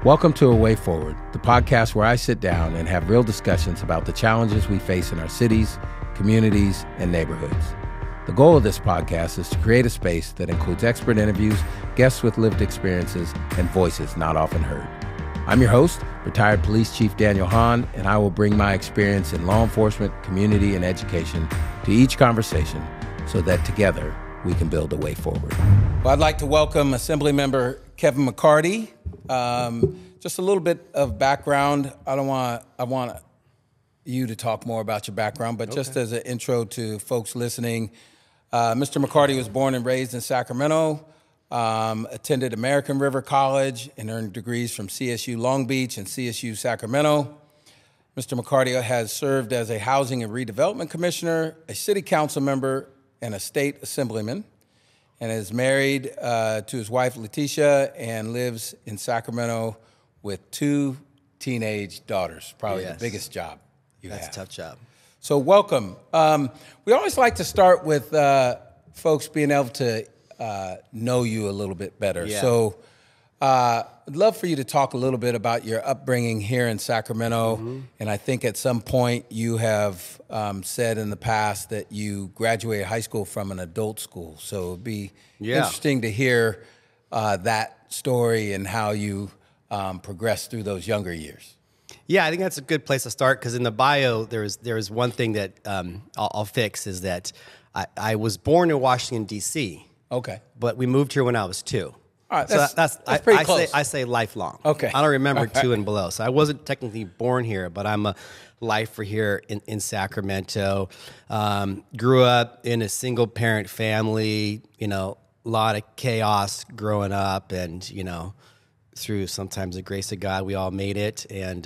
Welcome to A Way Forward, the podcast where I sit down and have real discussions about the challenges we face in our cities, communities, and neighborhoods. The goal of this podcast is to create a space that includes expert interviews, guests with lived experiences, and voices not often heard. I'm your host, retired Police Chief Daniel Hahn, and I will bring my experience in law enforcement, community, and education to each conversation so that together we can build a way forward. Well, I'd like to welcome Assemblymember Kevin McCarty. Just a little bit of background. I want you to talk more about your background, but just as an intro to folks listening, Mr. McCarty was born and raised in Sacramento, attended American River College and earned degrees from CSU Long Beach and CSU Sacramento. Mr. McCarty has served as a Housing and Redevelopment Commissioner, a City Council member, and a State Assemblyman, and is married to his wife, Letitia, and lives in Sacramento with 2 teenage daughters, probably the biggest job you have. That's a tough job. So welcome. We always like to start with folks being able to know you a little bit better. Yeah. So I'd love for you to talk a little bit about your upbringing here in Sacramento. Mm-hmm. And I think at some point you have said in the past that you graduated high school from an adult school. So it'd be interesting to hear that story and how you progressed through those younger years. Yeah, I think that's a good place to start because in the bio, there is one thing that I'll fix is that I was born in Washington, D.C. Okay. But we moved here when I was 2. All right, so that's pretty close. I say lifelong. Okay. I don't remember 2 and below. So I wasn't technically born here, but I'm a lifer here in Sacramento. Grew up in a single-parent family, a lot of chaos growing up and, through sometimes the grace of God, we all made it. And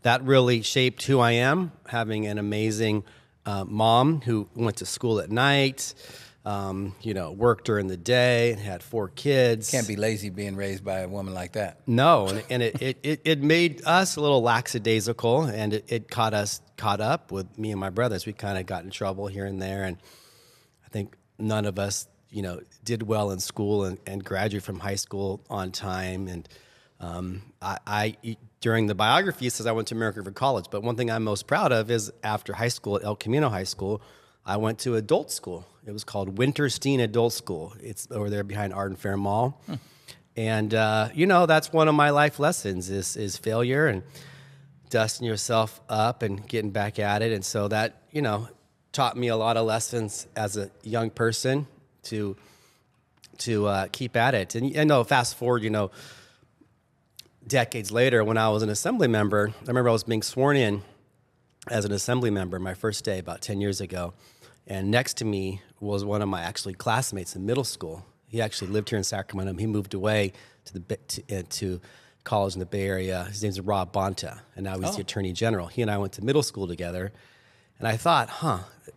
that really shaped who I am, having an amazing mom who went to school at night, worked during the day, and had 4 kids. Can't be lazy being raised by a woman like that. No, and it made us a little lackadaisical, and it caught up with me and my brothers. We kind of got in trouble here and there, and I think none of us did well in school and graduated from high school on time. And I during the biography, it says I went to American River College. But one thing I'm most proud of is after high school at El Camino High School, I went to adult school. It was called Winterstein Adult School. It's over there behind Arden Fair Mall. And, that's one of my life lessons is failure and dusting yourself up and getting back at it. And so that, taught me a lot of lessons as a young person to keep at it. And fast forward, decades later, when I was an assembly member, I remember I was being sworn in as an assembly member my first day about 10 years ago. And next to me was one of my classmates in middle school. He actually lived here in Sacramento. He moved away to college in the Bay Area. His name's Rob Bonta, and now he's the Attorney General. He and I went to middle school together. And I thought,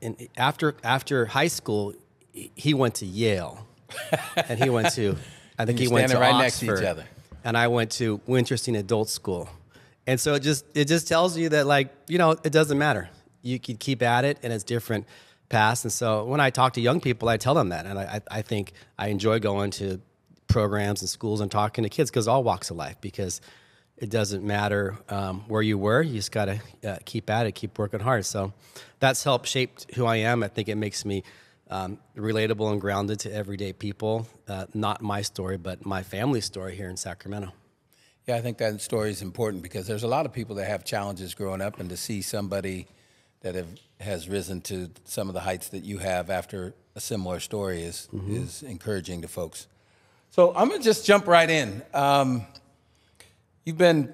and after high school, he went to Yale, and he went to, I think he went to right Oxford, next to each other. And I went to Winterstein Adult School. And so it just tells you that, it doesn't matter. You can keep at it, and it's different paths. And so when I talk to young people, I tell them that. And I think I enjoy going to programs and schools and talking to kids because all walks of life, because it doesn't matter where you were. You just got to keep at it, keep working hard. So that's helped shape who I am. I think it makes me relatable and grounded to everyday people. Not my story, but my family's story here in Sacramento. Yeah, I think that story is important because there's a lot of people that have challenges growing up, and to see somebody that has risen to some of the heights that you have after a similar story is encouraging to folks. So I'm going to just jump right in. You've been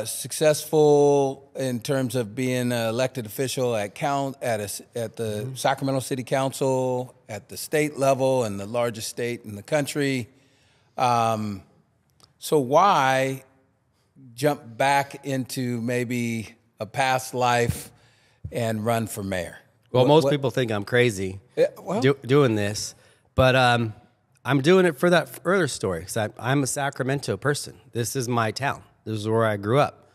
successful in terms of being an elected official at the Sacramento City Council, at the state level, and the largest state in the country. So why jump back into maybe a past life and run for mayor? Well, most people think I'm crazy doing this, but I'm doing it for that further story. Because I'm a Sacramento person. This is my town. This is where I grew up,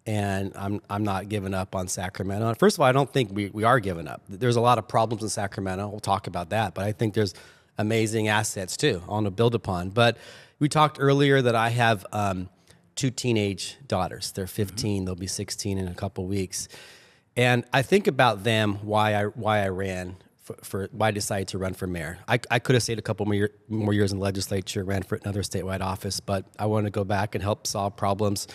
and I'm not giving up on Sacramento. First of all, I don't think we are giving up. There's a lot of problems in Sacramento. We'll talk about that, but I think there's amazing assets too. I want to build upon. But we talked earlier that I have two teenage daughters. They're 15. They'll be 16 in a couple weeks. And I think about them, why I ran why I decided to run for mayor. I could have stayed a couple more years in the legislature, ran for another statewide office, but I wanted to go back and help solve problems in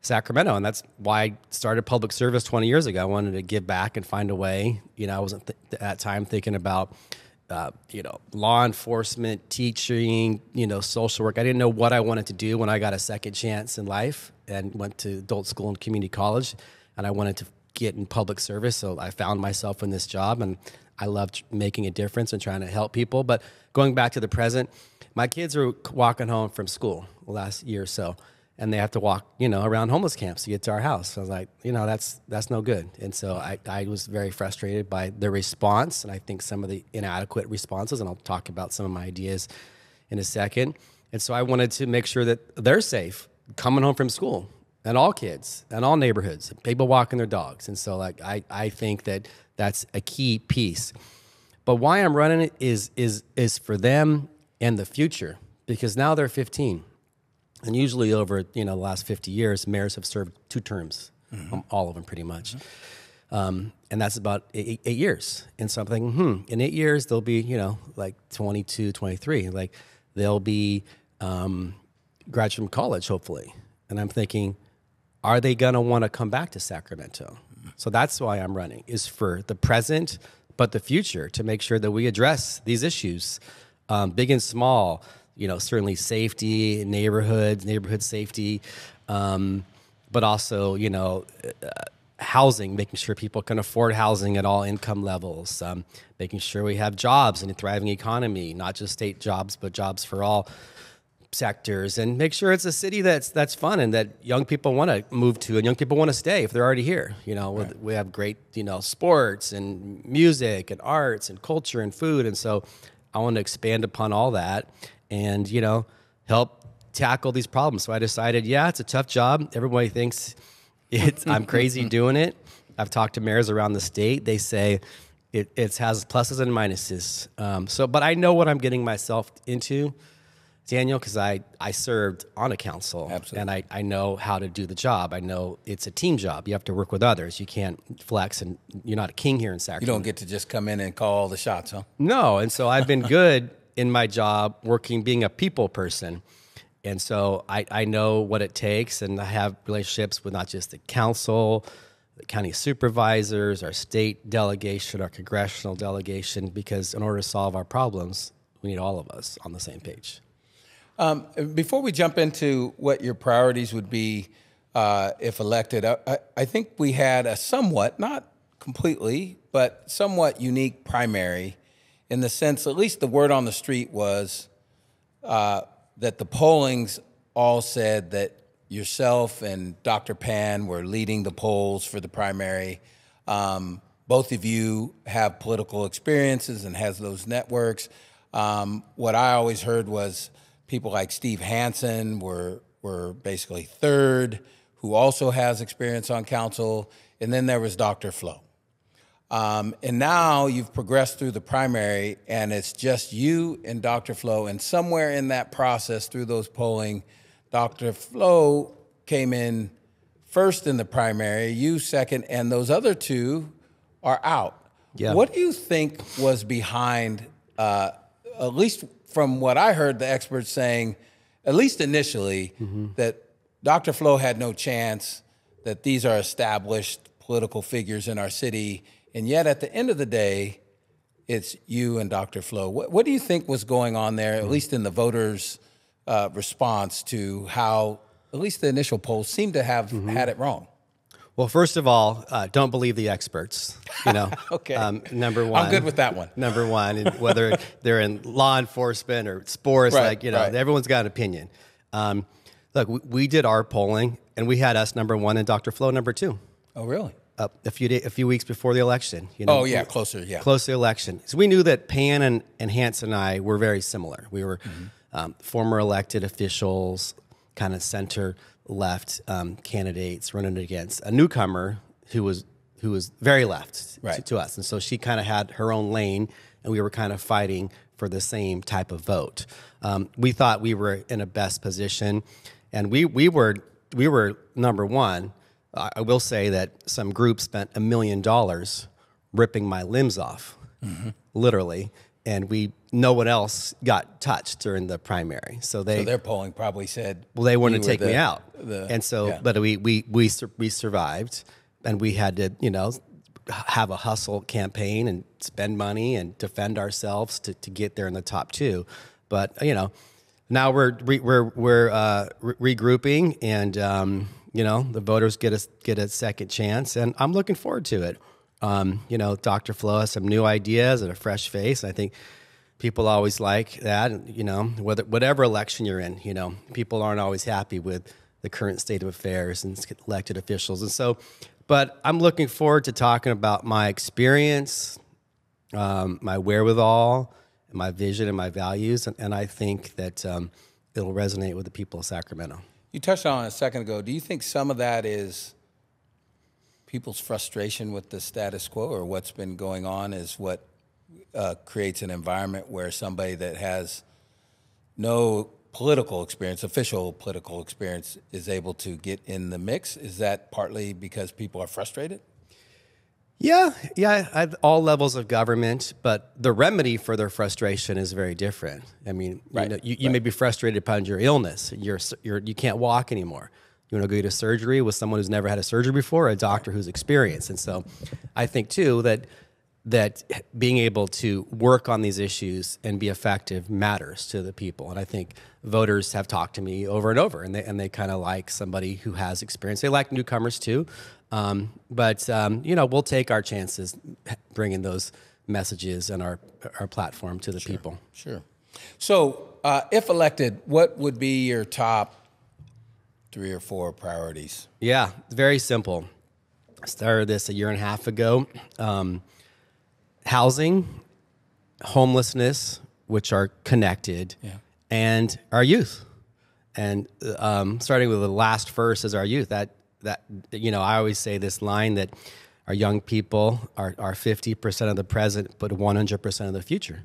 Sacramento. And that's why I started public service 20 years ago. I wanted to give back and find a way. I wasn't at that time thinking about law enforcement, teaching, social work. I didn't know what I wanted to do when I got a second chance in life and went to adult school and community college, and I wanted to get in public service. So I found myself in this job, and I loved making a difference and trying to help people. But going back to the present, my kids are walking home from school the last year or so, and they have to walk, around homeless camps to get to our house. So I was like, that's no good. And so I was very frustrated by the response, and I think some of the inadequate responses, and I'll talk about some of my ideas in a second. And so I wanted to make sure that they're safe coming home from school, and all kids and all neighborhoods, people walking their dogs. And so I think that that's a key piece. But why I'm running it is for them and the future, because now they're 15. And usually over the last 50 years, mayors have served 2 terms, all of them pretty much. And that's about 8 years. And so I'm thinking, in 8 years, they'll be, like 22, 23. Like they'll be graduate from college, hopefully. And I'm thinking, are they going to want to come back to Sacramento? So that's why I'm running, is for the present, but the future, to make sure that we address these issues, big and small. Certainly safety, neighborhood safety, but also, housing, making sure people can afford housing at all income levels, making sure we have jobs and a thriving economy, not just state jobs, but jobs for all sectors, and make sure it's a city that's fun and that young people want to move to and young people want to stay if they're already here. Right. We have great, sports and music and arts and culture and food. And so I want to expand upon all that and, help tackle these problems. So I decided, it's a tough job. Everybody thinks I'm crazy doing it. I've talked to mayors around the state. They say it has pluses and minuses. But I know what I'm getting myself into, Daniel, because I served on a council. Absolutely. And I know how to do the job. I know it's a team job. You have to work with others. You can't flex, and you're not a king here in Sacramento. You don't get to just come in and call all the shots, huh? No, and so I've been good in my job being a people person. And so I know what it takes, and I have relationships with not just the council, the county supervisors, our state delegation, our congressional delegation, because in order to solve our problems, we need all of us on the same page. Before we jump into what your priorities would be if elected, I think we had a somewhat, not completely, but somewhat unique primary in the sense, at least the word on the street was that the pollings all said that yourself and Dr. Pan were leading the polls for the primary. Both of you have political experiences and has those networks. What I always heard was people like Steve Hansen were basically third, who also has experience on council, and then there was Dr. Flo. And now you've progressed through the primary, and it's just you and Dr. Flo, and somewhere in that process through those polling, Dr. Flo came in first in the primary, you second, and those other two are out. Yeah. What do you think was behind, at least from what I heard the experts saying, at least initially, that Dr. Flo had no chance, that these are established political figures in our city, and yet at the end of the day, it's you and Dr. Flo. What do you think was going on there, at least in the voters' response to how at least the initial polls seem to have had it wrong? Well, first of all, don't believe the experts. Okay. Number one, I'm good with that one. Number one, and whether they're in law enforcement or sports, right, everyone's got an opinion. Look, we did our polling, and we had us number one and Dr. Flo number two. Oh, really? A few weeks before the election. Closer to the election. So we knew that Pan and Hansen and I were very similar. We were former elected officials, kind of center-left candidates running against a newcomer who was very left to us. And so she kind of had her own lane, and we were kind of fighting for the same type of vote. We thought we were in a best position, and we were number one. I will say that some group spent $1 million ripping my limbs off, literally, and no one else got touched during the primary. So their polling probably said, well, they wanted to take me out, but we survived, and we had to, have a hustle campaign and spend money and defend ourselves to get there in the top two. But now we're regrouping, and the voters get a second chance, and I'm looking forward to it. Dr. Flo has some new ideas and a fresh face. I think people always like that. Whatever election you're in, people aren't always happy with the current state of affairs and elected officials, and so. But I'm looking forward to talking about my experience, my wherewithal, my vision, and my values, and I think that it'll resonate with the people of Sacramento. You touched on it a second ago. Do you think some of that is people's frustration with the status quo, or what's been going on is what creates an environment where somebody that has no political experience, official political experience, is able to get in the mix? Is that partly because people are frustrated? Yeah, at all levels of government, but the remedy for their frustration is very different. I mean, you may be frustrated upon your illness. You can't walk anymore. You want to go to surgery with someone who's never had a surgery before, or a doctor who's experienced. And so I think, too, that being able to work on these issues and be effective matters to the people. And I think voters have talked to me over and over, and they kind of like somebody who has experience. They like newcomers too, but we'll take our chances bringing those messages and our platform to the people. Sure. So if elected, what would be your top 3 or 4 priorities? Yeah, very simple. I started this a year and a half ago. Housing, homelessness, which are connected, and our youth. And starting with the last first is our youth. That I always say this line that our young people are 50% of the present, but 100% of the future.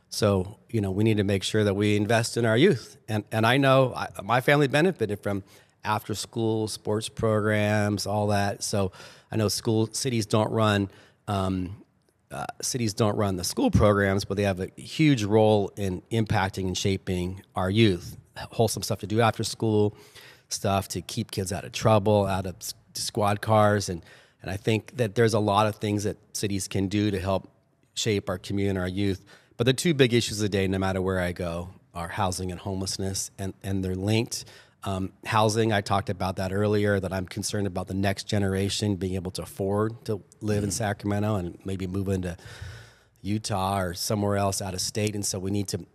So, we need to make sure that we invest in our youth. And I know my family benefited from after school sports programs, all that. So I know cities don't run the school programs, but they have a huge role in impacting and shaping our youth. Wholesome stuff to do after school, stuff to keep kids out of trouble, out of squad cars. And I think that there's a lot of things that cities can do to help shape our community and our youth. But the 2 big issues of the day, no matter where I go, are housing and homelessness, and they're linked. Housing, I talked about that earlier, that I'm concerned about the next generation being able to afford to live in Sacramento and maybe move into Utah or somewhere else out of state. And so we need to,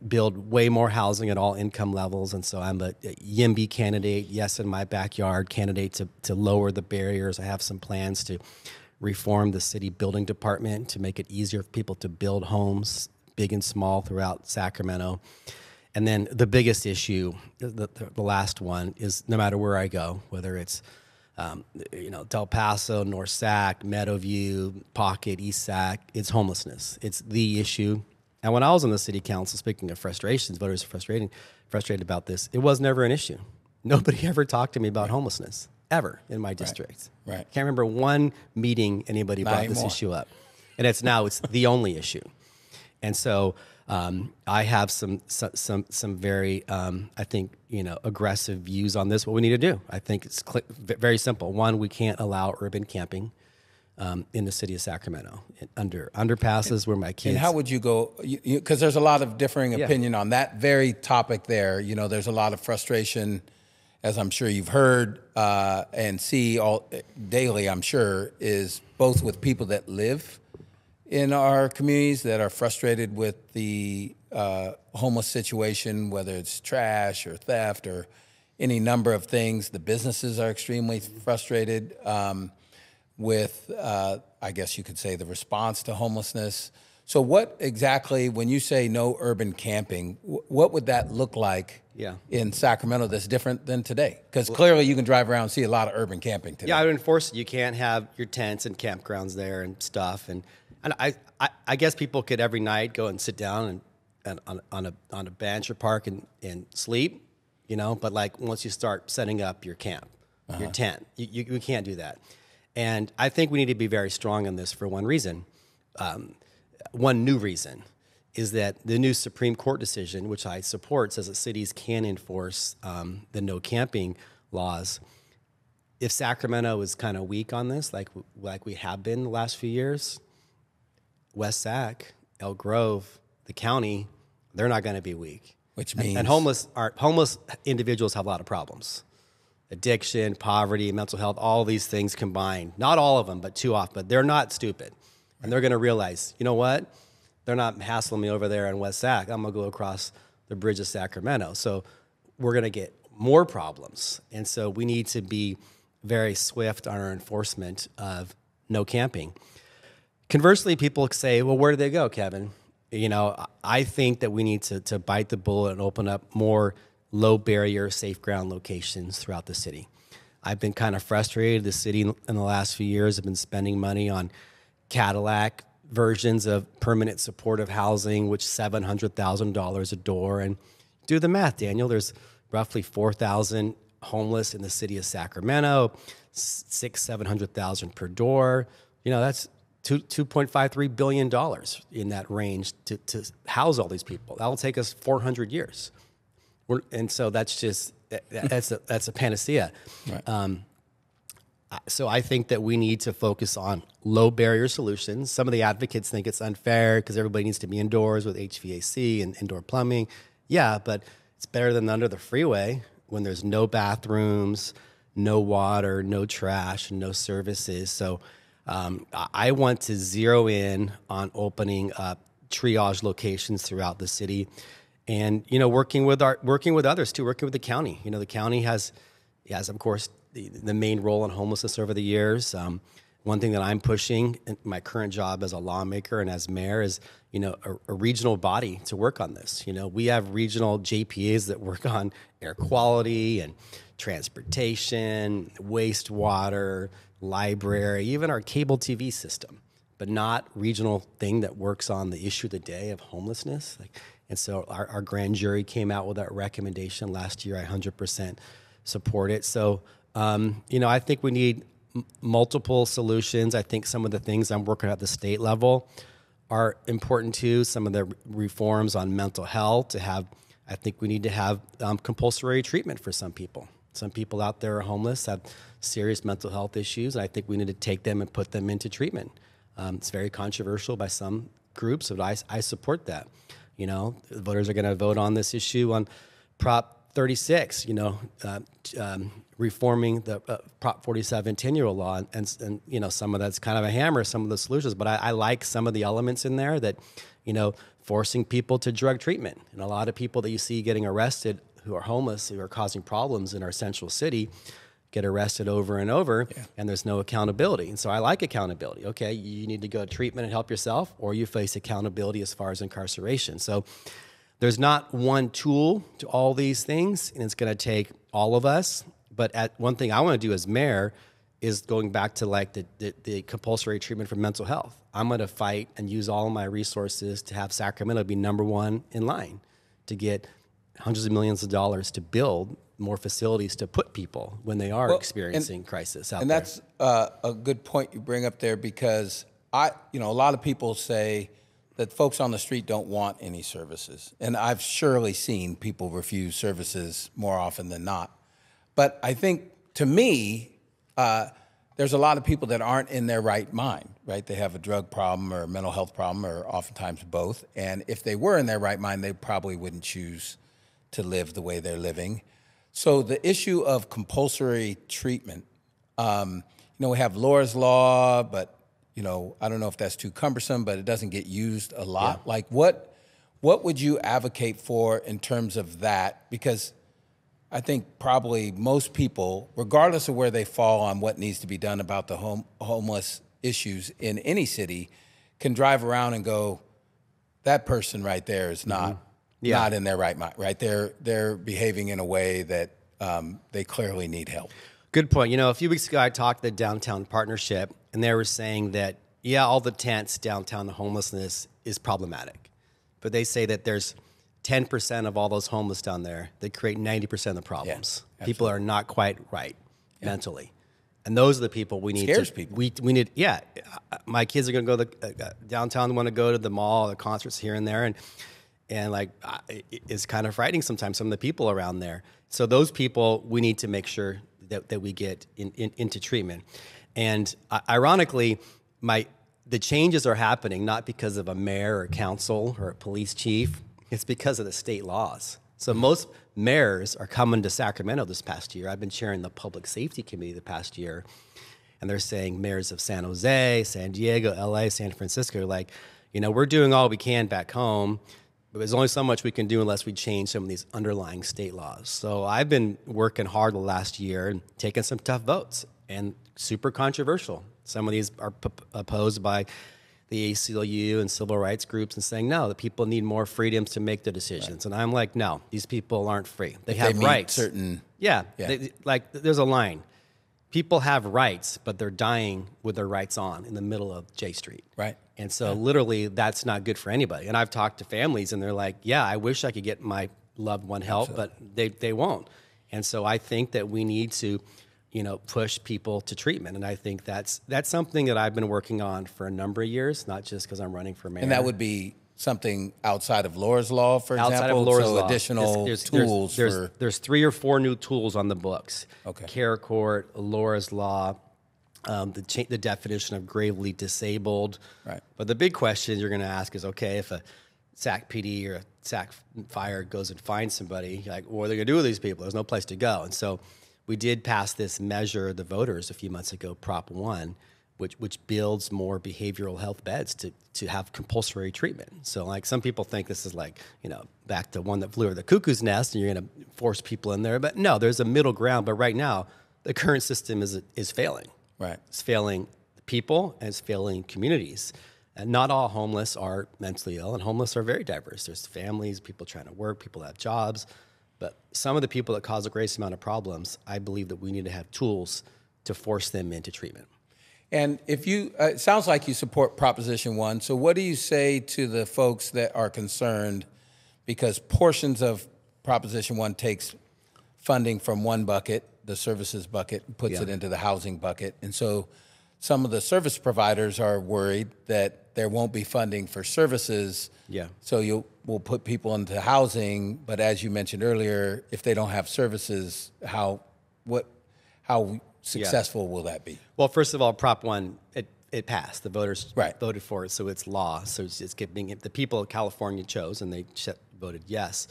build way more housing at all income levels. And so I'm a YIMBY candidate, yes, in my backyard candidate to lower the barriers. I have some plans to reform the city building department to make it easier for people to build homes, big and small, throughout Sacramento. And then the biggest issue, the last one, is no matter where I go, whether it's Del Paso, North Sac, Meadowview, Pocket, East Sac, it's homelessness. It's the issue. And when I was on the city council, speaking of frustrations, voters are frustrated about this, it was never an issue. Nobody ever talked to me about homelessness, ever, in my district. Right. Can't remember one meeting anybody brought this issue up. And it's the only issue. And so I have some very, I think, aggressive views on this, what we need to do. I think it's very simple. One, we can't allow urban camping in the city of Sacramento. Under underpasses where my kids... And how would you go, because there's a lot of differing opinion on that very topic there. There's a lot of frustration, as I'm sure you've heard and see all daily, I'm sure, is both with people that live in our communities that are frustrated with the homeless situation, whether it's trash or theft or any number of things. The businesses are extremely frustrated with, I guess you could say, the response to homelessness. So what exactly, when you say no urban camping, what would that look like in Sacramento that's different than today? Because clearly you can drive around and see a lot of urban camping today. Yeah, I would enforce it. You can't have your tents and campgrounds there and stuff. And I guess people could every night go and sit down and on a bench or park and sleep. but like once you start setting up your camp, your tent, you can't do that. And I think we need to be very strong on this for one reason. One new reason is that the new Supreme Court decision, which I support, says that cities can enforce the no camping laws. If Sacramento is kind of weak on this, like we have been the last few years, West Sac, Elk Grove, the county, they're not going to be weak. Which means and homeless individuals have a lot of problems. Addiction, poverty, mental health, all these things combined. Not all of them, but too often. But they're not stupid. And they're going to realize, you know what? They're not hassling me over there in West Sac. I'm going to go across the bridge of Sacramento. So we're going to get more problems. And so we need to be very swift on our enforcement of no camping. Conversely, people say, well, where do they go, Kevin? I think that we need to bite the bullet and open up more low barrier, safe ground locations throughout the city. I've been kind of frustrated. The city in the last few years have been spending money on Cadillac versions of permanent supportive housing, which $700,000 a door. And do the math, Daniel. There's roughly 4,000 homeless in the city of Sacramento, 700,000 per door. That's $2.53 billion in that range to house all these people. That'll take us 400 years. And so that's a panacea. Right. So I think that we need to focus on low barrier solutions. Some of the advocates think it's unfair because everybody needs to be indoors with HVAC and indoor plumbing. Yeah, but it's better than under the freeway when there's no bathrooms, no water, no trash, and no services. So I want to zero in on opening up triage locations throughout the city, and working with others too, working with the county. The county has of course the main role in homelessness over the years. One thing that I'm pushing in my current job as a lawmaker and as mayor is a regional body to work on this. We have regional JPAs that work on air quality and transportation, wastewater, library, even our cable TV system, but not regional thing that works on the issue of the day of homelessness. And so our grand jury came out with that recommendation last year. I 100% support it. So, I think we need multiple solutions. I think some of the things I'm working at the state level are important too. Some of the reforms on mental health I think we need to have compulsory treatment for some people. Some people out there are homeless, have serious mental health issues, and I think we need to take them and put them into treatment. It's very controversial by some groups, but I support that. Voters are going to vote on this issue on Prop 36, reforming the Prop 47 10-year-old law. And some of that's kind of a hammer, some of the solutions. But I like some of the elements in there that, forcing people to drug treatment. And a lot of people that you see getting arrested who are homeless, who are causing problems in our central city, get arrested over and over, and there's no accountability. And so I like accountability. Okay, you need to go to treatment and help yourself, or you face accountability as far as incarceration. So there's not one tool to all these things, and it's going to take all of us. But one thing I want to do as mayor is going back to like the compulsory treatment for mental health. I'm going to fight and use all of my resources to have Sacramento be number one in line to get hundreds of millions of dollars to build more facilities to put people when they are experiencing crisis out there. And that's a good point you bring up there, because a lot of people say that folks on the street don't want any services. And I've surely seen people refuse services more often than not. But I think, to me, there's a lot of people that aren't in their right mind, right? They have a drug problem or a mental health problem, or oftentimes both. And if they were in their right mind, they probably wouldn't choose to live the way they're living. So the issue of compulsory treatment, we have Laura's Law, but I don't know if that's too cumbersome, but it doesn't get used a lot. Yeah. Like what would you advocate for in terms of that? Because I think probably most people, regardless of where they fall on what needs to be done about the homeless issues in any city, can drive around and go, that person right there is not in their right mind, right? They're behaving in a way that they clearly need help. Good point. A few weeks ago, I talked to the Downtown Partnership, and they were saying that, all the tents downtown, the homelessness is problematic. But they say that there's 10% of all those homeless down there that create 90% of the problems. People are not quite right mentally. And those are the people we need. Scares people. We need. Yeah, my kids are going to go to downtown. They want to go to the mall, the concerts here and there, and like it's kind of frightening sometimes. Some of the people around there. So those people we need to make sure that we get into treatment. And ironically, the changes are happening not because of a mayor or council or a police chief. It's because of the state laws. So most mayors are coming to Sacramento this past year. I've been chairing the public safety committee the past year, and they're saying mayors of San Jose, San Diego, LA, San Francisco are like, we're doing all we can back home, but there's only so much we can do unless we change some of these underlying state laws. So I've been working hard the last year and taking some tough votes, and super controversial. Some of these are opposed by the ACLU and civil rights groups and saying, no, the people need more freedoms to make their decisions. Right. And I'm like, no, these people aren't free. They have rights. Certain, there's a line. People have rights, but they're dying with their rights on in the middle of J Street. Right. And so literally that's not good for anybody. And I've talked to families and they're like, yeah, I wish I could get my loved one help, but they won't. And so I think that we need to push people to treatment. And I think that's something that I've been working on for a number of years, not just because I'm running for mayor. And that would be something outside of Laura's Law, for example? Outside of Laura's Law. Additional tools There's 3 or 4 new tools on the books. Okay. Care Court, Laura's Law, the definition of gravely disabled. Right. But the big question you're going to ask is, okay, if a SAC PD or a SAC fire goes and finds somebody, like, what are they going to do with these people? There's no place to go. And so we did pass this measure, the voters, a few months ago, Prop 1, which builds more behavioral health beds to have compulsory treatment. So, like, some people think this is like, back to one that flew over the cuckoo's nest, and you're going to force people in there. But no, there's a middle ground. But right now, the current system is failing. Right. It's failing people and it's failing communities. And not all homeless are mentally ill, and homeless are very diverse. There's families, people trying to work, people that have jobs. But some of the people that cause the greatest amount of problems, I believe that we need to have tools to force them into treatment. And if it sounds like you support Proposition 1, so what do you say to the folks that are concerned because portions of Proposition 1 takes funding from one bucket, the services bucket, and puts it into the housing bucket. And so some of the service providers are worried that there won't be funding for services. Yeah. So we'll put people into housing, but as you mentioned earlier, if they don't have services, how successful will that be? Well, first of all, Prop 1, it passed. The voters voted for it, so it's law. So it's getting the people of California chose, and they voted yes.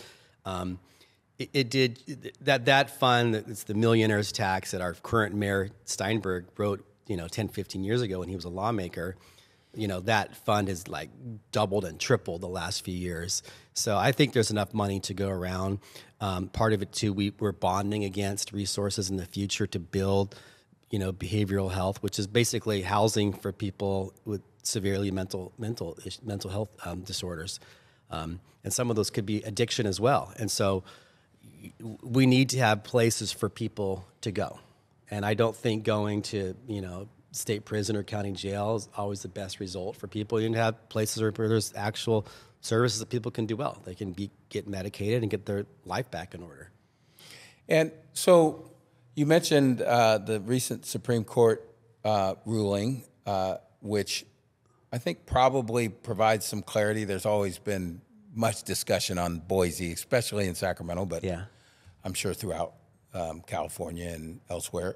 It did that fund. It's the millionaire's tax that our current mayor Steinberg wrote 10, 15 years ago when he was a lawmaker. That fund has like doubled and tripled the last few years. So I think there's enough money to go around. Part of it too, we're bonding against resources in the future to build, behavioral health, which is basically housing for people with severely mental health disorders. And some of those could be addiction as well. And so we need to have places for people to go. And I don't think going to, state prison or county jail is always the best result for people. You need to have places where there's actual services that people can do well. They can get medicated and get their life back in order. And so you mentioned the recent Supreme Court ruling, which I think probably provides some clarity. There's always been much discussion on Boise, especially in Sacramento, but I'm sure throughout California and elsewhere.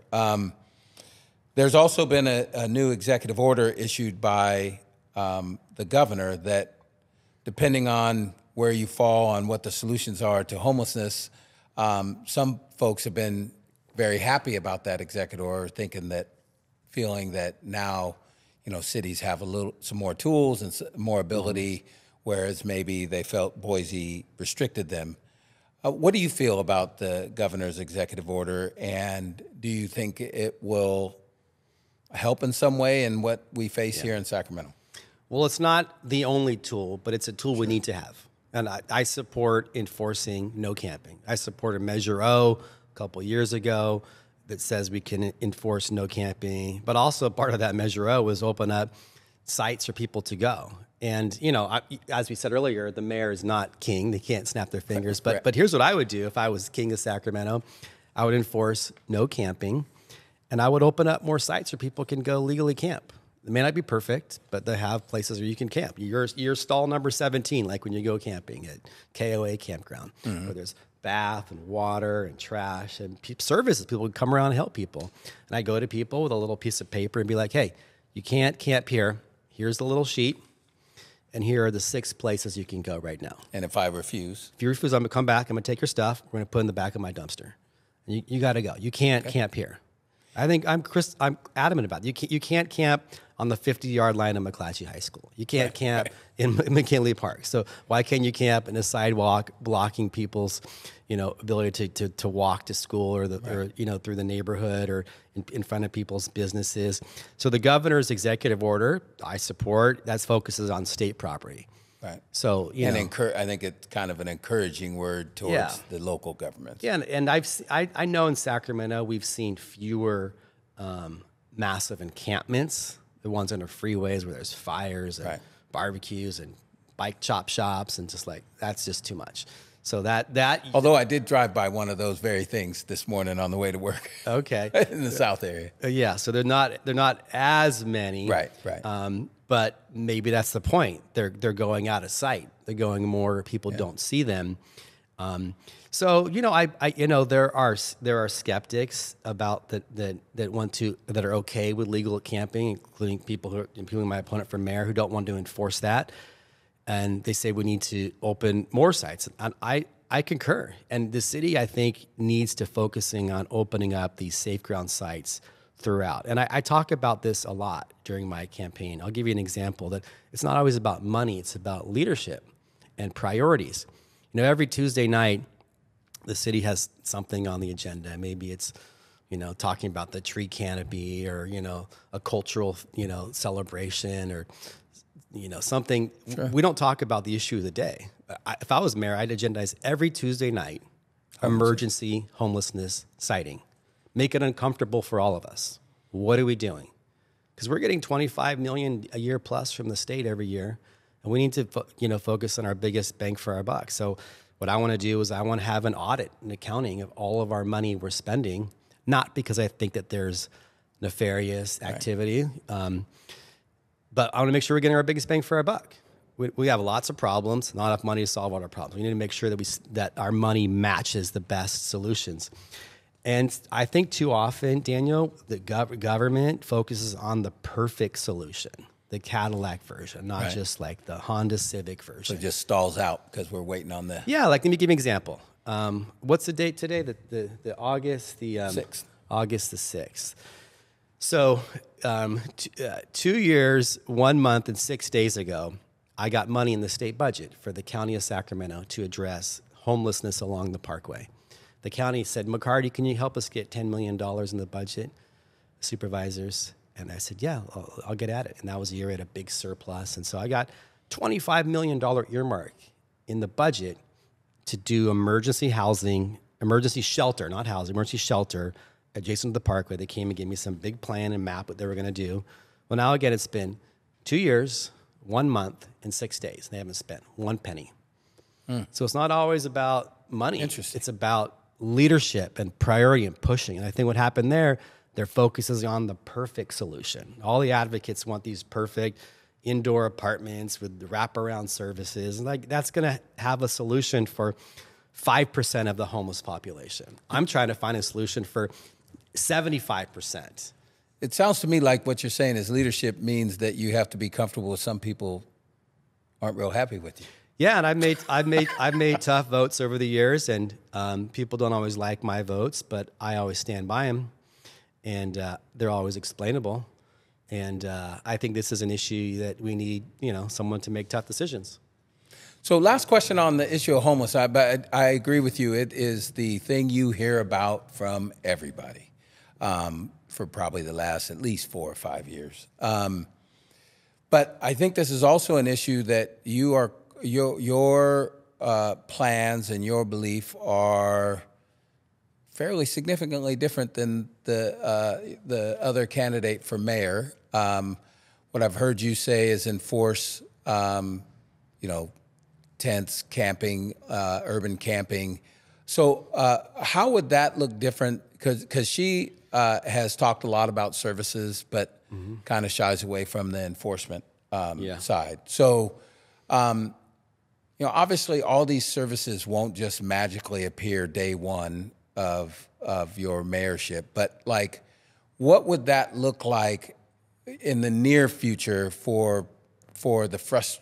There's also been a new executive order issued by the governor that, depending on where you fall on what the solutions are to homelessness, some folks have been very happy about that executive order, feeling that now, cities have some more tools and more ability, whereas maybe they felt Boise restricted them. What do you feel about the governor's executive order, and do you think it will help in some way in what we face here in Sacramento? Well, it's not the only tool, but it's a tool we need to have. And I support enforcing no camping. I supported Measure O a couple years ago that says we can enforce no camping. But also part of that Measure O was open up sites for people to go. And, you know, as we said earlier, the mayor is not king. They can't snap their fingers. Right. But here's what I would do if I was king of Sacramento. I would enforce no camping, and I would open up more sites where people can go legally camp. It may not be perfect, but they have places where you can camp. Your stall number 17, like when you go camping at KOA campground, where there's bath and water and trash and services. People would come around and help people. And I go to people with a little piece of paper and be like, hey, you can't camp here. Here's the little sheet. And here are the 6 places you can go right now. And if I refuse? If you refuse, I'm going to come back. I'm going to take your stuff. We're going to put it in the back of my dumpster. And you got to go. You can't camp here. I think I'm adamant about it. You can't camp on the 50-yard line of McClatchy High School. You can't camp in McKinley Park. So why can't you camp in a sidewalk blocking people's, you know, ability to walk to school or you know, through the neighborhood or in front of people's businesses? So the governor's executive order, I support, that focuses on state property. Right. So, you know, I think it's kind of an encouraging word towards the local governments. Yeah, and I know in Sacramento we've seen fewer massive encampments, the ones on the freeways where there's fires and barbecues and bike chop shops and just like that's just too much. So that although I did drive by one of those very things this morning on the way to work. Okay. In the South area. Yeah, so they're not as many. Right. But maybe that's the point. They're going out of sight. They're going more. People don't see them. So you know, I you know there are skeptics about that are okay with legal camping, including my opponent for mayor who don't want to enforce that, and they say we need to open more sites. And I concur. And the city, I think, needs to focusing on opening up these safe ground sites throughout. And I talk about this a lot during my campaign. I'll give you an example that it's not always about money. It's about leadership and priorities. You know, every Tuesday night, the city has something on the agenda. Maybe it's, you know, talking about the tree canopy or, you know, a cultural, you know, celebration or, you know, something. Sure. We don't talk about the issue of the day. If I was mayor, I'd agendize every Tuesday night emergency homelessness sighting. Make it uncomfortable for all of us. What are we doing? Because we're getting $25 million a year plus from the state every year, and we need to focus on our biggest bang for our buck. So what I want to do is I want to have an audit and accounting of all of our money we're spending, not because I think that there's nefarious activity, but I want to make sure we're getting our biggest bang for our buck. We have lots of problems, not enough money to solve all our problems. We need to make sure that our money matches the best solutions. And I think too often, Daniel, the government focuses on the perfect solution, the Cadillac version, not just like the Honda Civic version. So it just stalls out because we're waiting on the... Yeah, like let me give you an example. What's the date today? The August the 6th. August the 6th. So 2 years, 1 month, and 6 days ago, I got money in the state budget for the county of Sacramento to address homelessness along the Parkway. The county said, McCarty, can you help us get $10 million in the budget, supervisors? And I said, yeah, I'll get at it. And that was a year at a big surplus. And so I got $25 million earmark in the budget to do emergency housing, emergency shelter, not housing, emergency shelter adjacent to the Parkway. They came and gave me some big plan and map what they were going to do. Well, now again, it's been 2 years, 1 month, and 6 days. They haven't spent one penny. So it's not always about money. Interesting. It's about leadership and priority and pushing. And I think what happened there, their focus is on the perfect solution. All the advocates want these perfect indoor apartments with the wraparound services. And like that's going to have a solution for 5% of the homeless population. I'm trying to find a solution for 75%. It sounds to me like what you're saying is leadership means that you have to be comfortable with some people aren't real happy with you. Yeah, and I've made tough votes over the years, and people don't always like my votes, but I always stand by them, and they're always explainable. And I think this is an issue that we need, someone to make tough decisions. So, last question on the issue of homelessness. But I agree with you. It is the thing you hear about from everybody for probably the last at least 4 or 5 years. But I think this is also an issue that your plans and your belief are fairly significantly different than the other candidate for mayor. What I've heard you say is enforce tents, camping, urban camping. So how would that look different? Because she has talked a lot about services, but kind of shies away from the enforcement side. So, obviously all these services won't just magically appear day one of your mayorship, but like, what would that look like in the near future for the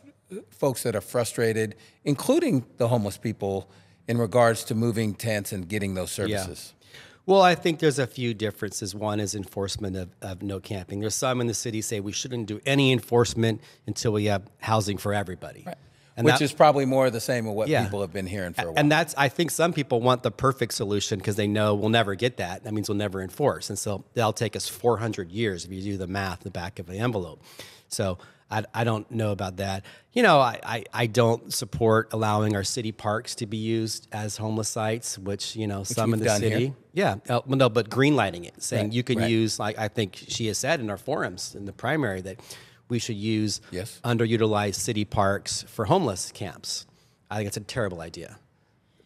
folks that are frustrated, including the homeless people, in regards to moving tents and getting those services? Yeah. Well, I think there's a few differences. One is enforcement of no camping. There's some in the city say we shouldn't do any enforcement until we have housing for everybody. Right. And which is probably more the same of what people have been hearing for a while. And I think some people want the perfect solution because they know we'll never get that. That means we'll never enforce. And so that'll take us 400 years if you do the math in the back of the envelope. So I don't know about that. I don't support allowing our city parks to be used as homeless sites, which some in the city. Here. Yeah. No, but green lighting it, saying you can use, like I think she has said in our forums in the primary, that we should use underutilized city parks for homeless camps. I think it's a terrible idea.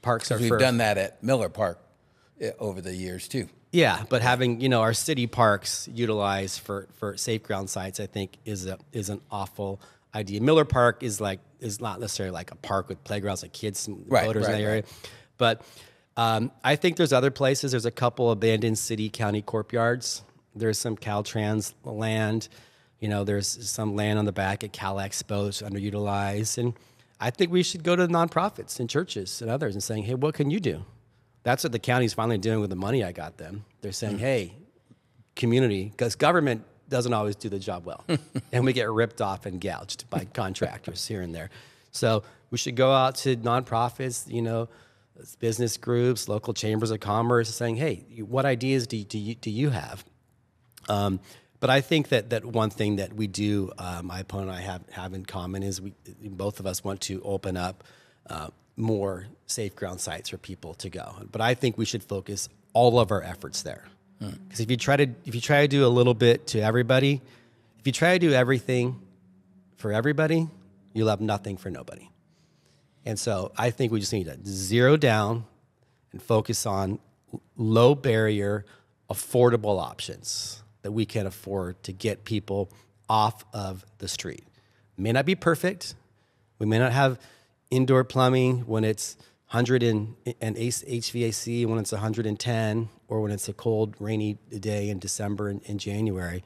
Parks are we've done that at Miller Park over the years too. Yeah, but having our city parks utilized for safe ground sites, I think is an awful idea. Miller Park is not necessarily like a park with playgrounds like kids and boaters in that area, but I think there's other places. There's a couple abandoned city county courtyards. There's some Caltrans land. There's some land on the back at Cal Expo that's underutilized. And I think we should go to nonprofits and churches and others and saying, hey, what can you do? That's what the county's finally doing with the money I got them. They're saying, hey, community, because government doesn't always do the job well. And we get ripped off and gouged by contractors here and there. So we should go out to nonprofits, business groups, local chambers of commerce, saying, hey, what ideas do you have? But I think that one thing that we do, my opponent and I have in common is both of us want to open up more safe ground sites for people to go. But I think we should focus all of our efforts there. Because if you try to do a little bit to everybody, if you try to do everything for everybody, you'll have nothing for nobody. And so I think we just need to zero down and focus on low barrier, affordable options that we can afford to get people off of the street. It may not be perfect. We may not have indoor plumbing when it's 100 and HVAC when it's 110, or when it's a cold, rainy day in December and January.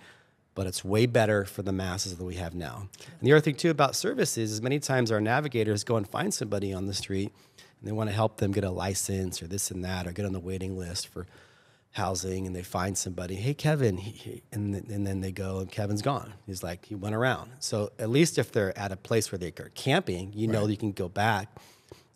But it's way better for the masses that we have now. And the other thing, too, about services is many times our navigators go and find somebody on the street, and they want to help them get a license or this and that, or get on the waiting list for housing, and they find somebody, hey, Kevin, and then they go, and Kevin's gone. He's like, he went around. So at least if they're at a place where they are camping, know you can go back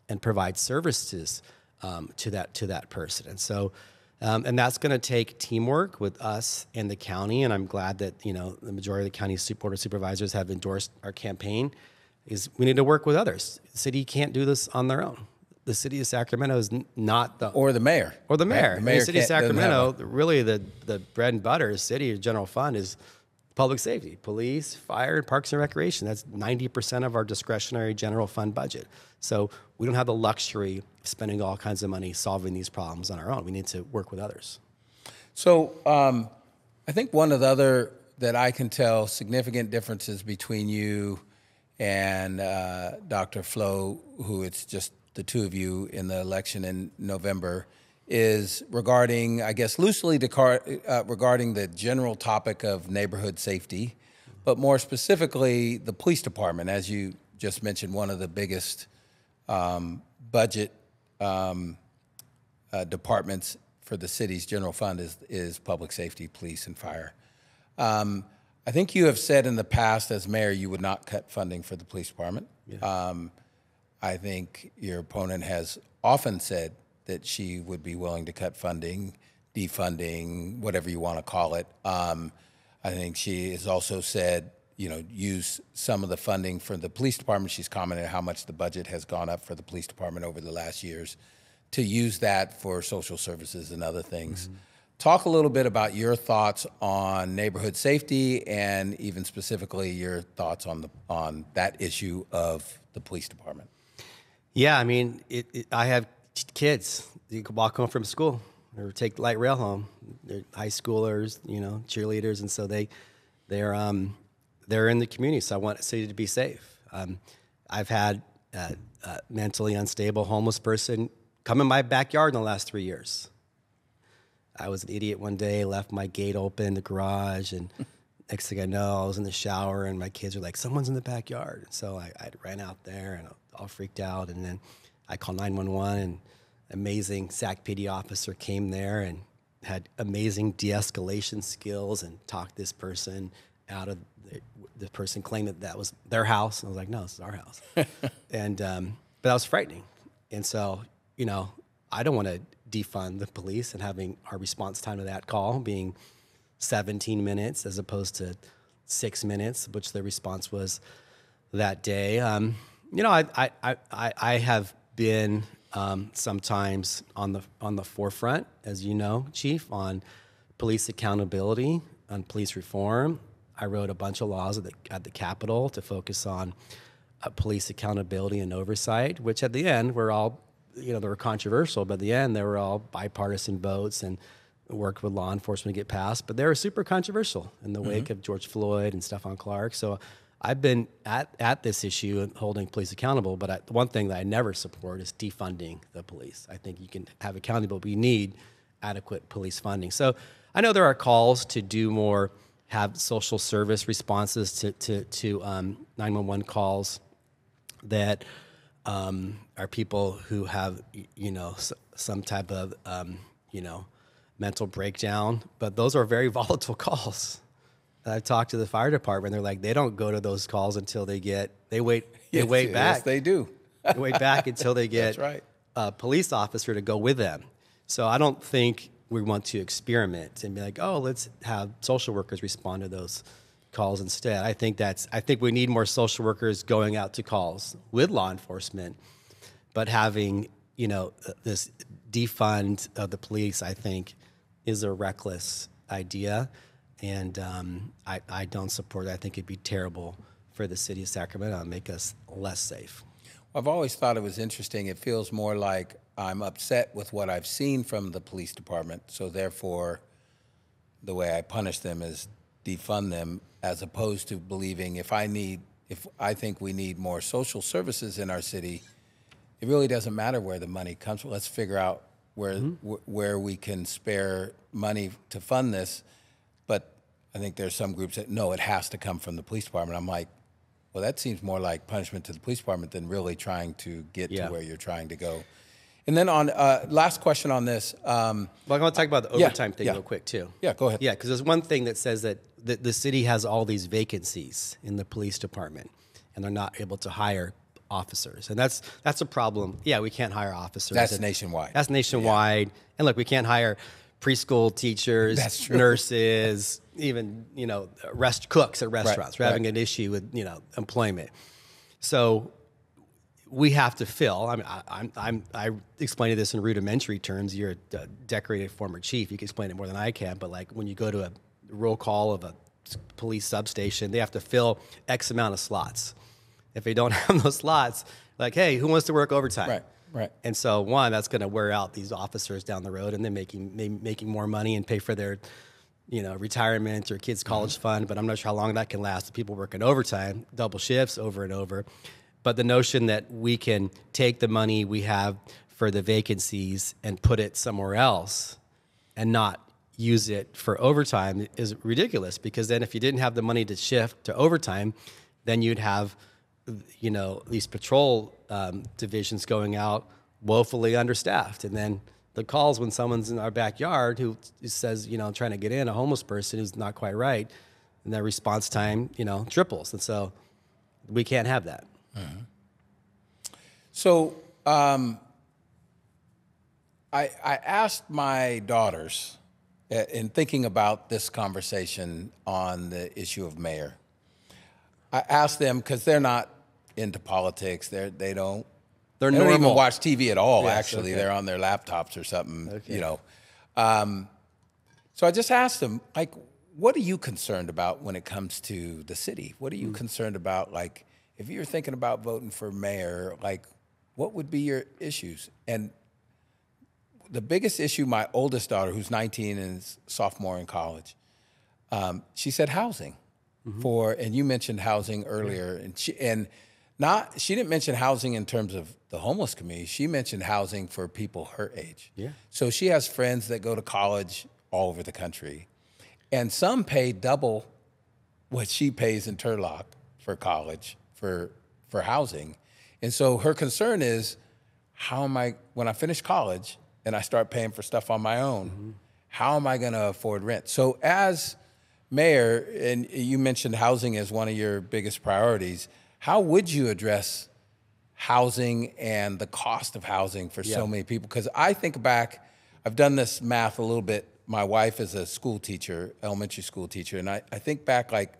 and provide services to that person. And so, and that's going to take teamwork with us and the county. And I'm glad that the majority of the county board of supervisors have endorsed our campaign. Is we need to work with others. The city can't do this on their own. The city of Sacramento is not or the mayor. Or the mayor. The mayor the city of Sacramento, really the bread and butter, city general fund is public safety, police, fire, and parks and recreation. That's 90% of our discretionary general fund budget. So we don't have the luxury of spending all kinds of money solving these problems on our own. We need to work with others. So I think one of the other, that I can tell, significant differences between you and Dr. Flo, who it's just the two of you in the election in November, is regarding, I guess, loosely regarding the general topic of neighborhood safety, but more specifically the police department. As you just mentioned, one of the biggest budget departments for the city's general fund is public safety, police, and fire. I think you have said in the past, as mayor, you would not cut funding for the police department. Yeah. I think your opponent has often said that she would be willing to cut funding, defunding, whatever you want to call it. I think she has also said, use some of the funding for the police department. She's commented how much the budget has gone up for the police department over the last years, to use that for social services and other things. talk a little bit about your thoughts on neighborhood safety and even specifically your thoughts on that issue of the police department. Yeah, I mean, I have kids. You can walk home from school or take the light rail home. They're high schoolers, cheerleaders, and so they're in the community. So I want the city to be safe. I've had a mentally unstable homeless person come in my backyard in the last 3 years. I was an idiot one day, left my gate open in the garage, and next thing I know, I was in the shower, and my kids were like, someone's in the backyard. So I ran out there, and all freaked out, and then I called 911, and amazing SAC PD officer came there and had amazing de-escalation skills and talked this person out of the person claimed that was their house. And I was like, no, this is our house. And but that was frightening. And so, I don't want to defund the police and having our response time to that call being 17 minutes as opposed to 6 minutes, which the response was that day. I have been sometimes on the forefront, as you know, Chief, on police accountability, on police reform. I wrote a bunch of laws at the Capitol to focus on police accountability and oversight, which at the end were all, they were controversial, but at the end they were all bipartisan votes and worked with law enforcement to get passed. But they were super controversial in the wake of George Floyd and Stephon Clark. So I've been at this issue and holding police accountable, but one thing that I never support is defunding the police. I think you can have accountability, but you need adequate police funding. So I know there are calls to do more, have social service responses to 911 calls that are people who have, some type of, mental breakdown. But those are very volatile calls. I've talked to the fire department. They're like, they don't go to those calls until they wait back. Yes, they do. They wait back until they get That's right. a police officer to go with them. So I don't think we want to experiment and be like, oh, let's have social workers respond to those calls instead. I think we need more social workers going out to calls with law enforcement, but having, this defund of the police, I think, is a reckless idea. And I don't support it. I think it'd be terrible for the city of Sacramento and make us less safe. I've always thought it was interesting. It feels more like I'm upset with what I've seen from the police department, so therefore the way I punish them is defund them, as opposed to believing if I think we need more social services in our city, it really doesn't matter where the money comes from. Let's figure out where we can spare money to fund this. But I think there's some groups that, no, it has to come from the police department. I'm like, well, that seems more like punishment to the police department than really trying to get to where you're trying to go. And then on last question on this. Well, I want to talk about the overtime thing real quick, too. Yeah, go ahead. Yeah, because there's one thing that says that the city has all these vacancies in the police department, and they're not able to hire officers. And that's a problem. Yeah, we can't hire officers. That's nationwide. That's nationwide. Yeah. And look, we can't hire preschool teachers, nurses, even, cooks at restaurants. We're having an issue with, employment. So we have to fill. I explained this in rudimentary terms. You're a decorated former chief. You can explain it more than I can. But like when you go to a roll call of a police substation, they have to fill X amount of slots. If they don't have those slots, like, hey, who wants to work overtime? Right. And so one, that's going to wear out these officers down the road, and they're making more money and pay for their, retirement or kids' college fund. But I'm not sure how long that can last. People working overtime, double shifts over and over. But the notion that we can take the money we have for the vacancies and put it somewhere else and not use it for overtime is ridiculous, because then if you didn't have the money to shift to overtime, then you'd have, these patrol divisions going out woefully understaffed. And then the calls when someone's in our backyard who says, trying to get in, a homeless person who's not quite right, and their response time, triples. And so we can't have that. Mm-hmm. So I asked my daughters, in thinking about this conversation on the issue of mayor, I asked them, because they're not into politics, they don't even watch TV at all. Yes, actually, they're on their laptops or something. Okay. So I just asked him, like, what are you concerned about when it comes to the city? What are you concerned about? Like, if you're thinking about voting for mayor, like, what would be your issues? And the biggest issue, my oldest daughter, who's 19 and is sophomore in college, she said housing. And you mentioned housing earlier, and she didn't mention housing in terms of the homeless community. She mentioned housing for people her age. Yeah. So she has friends that go to college all over the country, and some pay double what she pays in Turlock for college for housing. And so her concern is, how am I, when I finish college and I start paying for stuff on my own, how am I going to afford rent? So as mayor, and you mentioned housing as one of your biggest priorities, how would you address housing and the cost of housing for so many people? Because I think back, I've done this math a little bit. My wife is a school teacher, elementary school teacher, and I think back, like,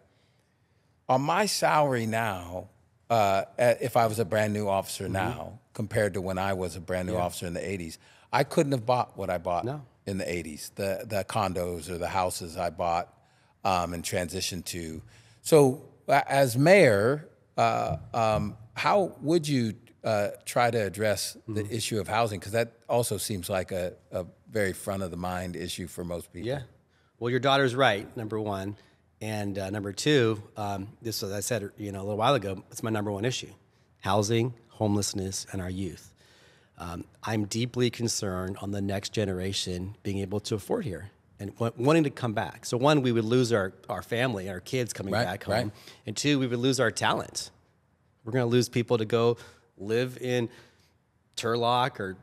on my salary now, if I was a brand new officer now, compared to when I was a brand new officer in the 80s, I couldn't have bought what I bought in the 80s, the condos or the houses I bought and transitioned to. So as mayor, how would you try to address the issue of housing? Because that also seems like a very front of the mind issue for most people. Yeah. Well, your daughter's right, number one. And number two, this, as I said, a little while ago, it's my number one issue: housing, homelessness, and our youth. I'm deeply concerned on the next generation being able to afford here and wanting to come back. So one, we would lose our family, our kids coming back home. Right. And two, we would lose our talent. We're going to lose people to go live in Turlock or